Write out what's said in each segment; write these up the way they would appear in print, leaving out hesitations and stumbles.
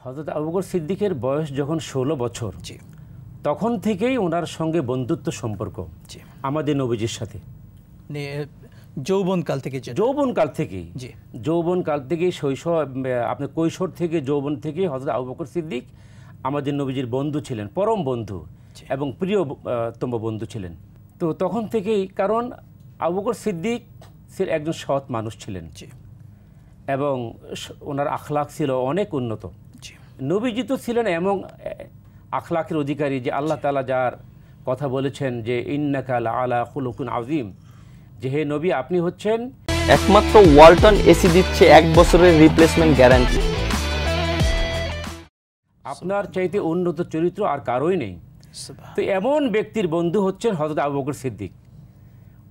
হযরত আবু বকর সিদ্দিকের বয়স যখন ১৬ বছর, তখন থেকেই ওনার সঙ্গে বন্ধুত্ব সম্পর্ক আমাদের নবীজির সাথে। যৌবনকাল থেকে যৌবনকাল থেকেই শৈশব, আপনার কৈশোর থেকে যৌবন থেকে হযরত আবু বকর সিদ্দিক আমাদের নবীজির বন্ধু ছিলেন, পরম বন্ধু এবং প্রিয়তম বন্ধু ছিলেন। তো তখন থেকেই, কারণ আবু বকর সিদ্দিক একজন সৎ মানুষ ছিলেন এবং ওনার আখলাক ছিল অনেক উন্নত। নবীজি তো ছিলেন এমন আখলাকের অধিকারী যে আল্লাহ তাআলা যার কথা বলেছেন যে ইন্নাকা লাআলা খুলুকুন আযীম, যে হে নবী আপনি হচ্ছেন একমাত্র ওয়ালটন এসি দিচ্ছে 1 বছরের রিপ্লেসমেন্ট গ্যারান্টি। আপনার চাইতে উন্নত চরিত্র আর কারোই নেই। তো এমন ব্যক্তির বন্ধু হচ্ছেন হযরত আবু বকর সিদ্দিক।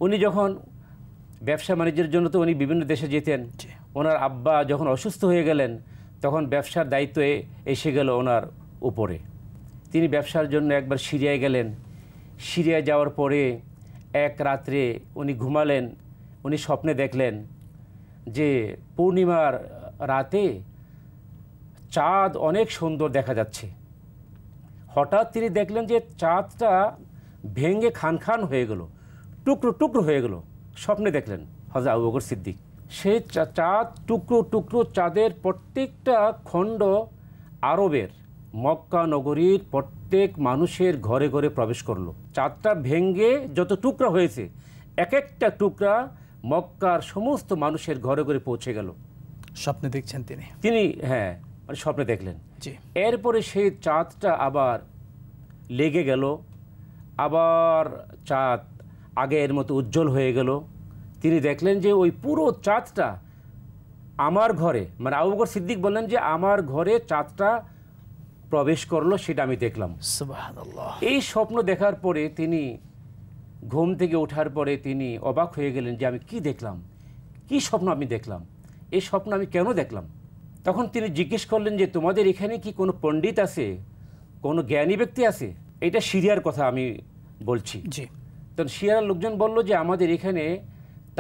উনি যখন ব্যবসা বাণিজ্যের জন্য তো উনি বিভিন্ন দেশে যেতেন। ওনার আব্বা যখন অসুস্থ হয়ে গেলেন, তখন ব্যবসার দায়িত্ব এসে গেল ওনার উপরে। তিনি ব্যবসার জন্য একবার সিরিয়ায় গেলেন। সিরিয়ায় যাওয়ার পরে এক রাত্রে উনি ঘুমালেন, উনি স্বপ্নে দেখলেন যে পূর্ণিমার রাতে চাঁদ অনেক সুন্দর দেখা যাচ্ছে। হঠাৎ তিনি দেখলেন যে চাঁদটা ভেঙে খান খান হয়ে গেল, টুকরো টুকরো হয়ে গেল। স্বপ্নে দেখলেন হযরত আবু বকর সিদ্দিক। সেই চাঁদ টুকরো টুকরো চাঁদের প্রত্যেকটা খণ্ড আরবের মক্কা নগরীর প্রত্যেক মানুষের ঘরে ঘরে প্রবেশ করলো। চাঁদটা ভেঙে যত টুকরা হয়েছে, এক একটা টুকরা মক্কার সমস্ত মানুষের ঘরে ঘরে পৌঁছে গেল। স্বপ্নে দেখছেন তিনি হ্যাঁ, মানে স্বপ্নে দেখলেন। এরপরে সেই চাঁদটা আবার লেগে গেল, আবার চাঁদ আগের মতো উজ্জ্বল হয়ে গেল। তিনি দেখলেন যে ওই পুরো চাঁদটা আমার ঘরে, মানে আবু বকর সিদ্দিক বললেন যে আমার ঘরে চাঁদটা প্রবেশ করলো, সেটা আমি দেখলাম। সুবহানাল্লাহ। এই স্বপ্ন দেখার পরে তিনি ঘুম থেকে ওঠার পরে তিনি অবাক হয়ে গেলেন যে আমি কি দেখলাম, কি স্বপ্ন আমি দেখলাম, এই স্বপ্ন আমি কেন দেখলাম। তখন তিনি জিজ্ঞেস করলেন যে তোমাদের এখানে কি কোনো পণ্ডিত আছে, কোনো জ্ঞানী ব্যক্তি আছে? এটা সিরিয়ার কথা আমি বলছি। তখন সিরিয়ার লোকজন বলল যে আমাদের এখানে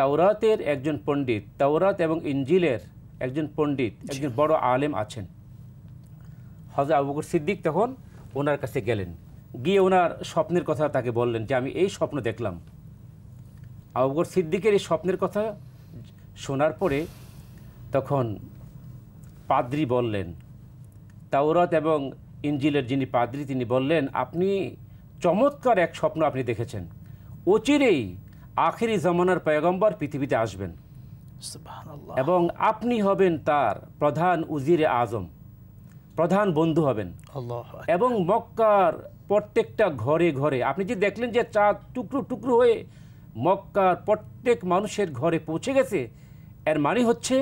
তাওরাতের একজন পণ্ডিত, তাওরাত এবং ইনজিলের একজন পণ্ডিত, একজন বড় আলেম আছেন। হযরত আবু বকর সিদ্দিক তখন ওনার কাছে গেলেন, গিয়ে ওনার স্বপ্নের কথা তাকে বললেন যে আমি এই স্বপ্ন দেখলাম। আবু বকর সিদ্দিকের এই স্বপ্নের কথা শোনার পরে তখন পাদ্রী বললেন, তাওরাত এবং ইনজিলের যিনি পাদ্রী তিনি বললেন আপনি চমৎকার এক স্বপ্ন আপনি দেখেছেন, অচিরেই আখিরি জামানার পয়গম্বর পৃথিবীতে আসবেন এবং আপনি হবেন তার প্রধান উজিরে আজম, প্রধান বন্ধু হবেন এবং মক্কার প্রত্যেকটা ঘরে ঘরে আপনি যে দেখলেন যে চাঁদ টুকরো টুকরো হয়ে মক্কার প্রত্যেক মানুষের ঘরে পৌঁছে গেছে, এর মানে হচ্ছে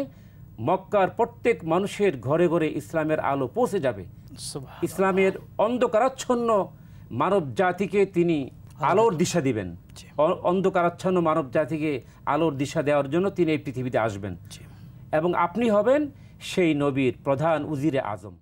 মক্কার প্রত্যেক মানুষের ঘরে ঘরে ইসলামের আলো পৌঁছে যাবে। ইসলামের অন্ধকারাচ্ছন্ন মানব জাতিকে তিনি আলোর দিশা দিবেন, অন্ধকারাচ্ছন্ন মানব জাতিকে আলোর দিশা দেওয়ার জন্য তিনি এই পৃথিবীতে আসবেন এবং আপনি হবেন সেই নবীর প্রধান উজিরে আজম।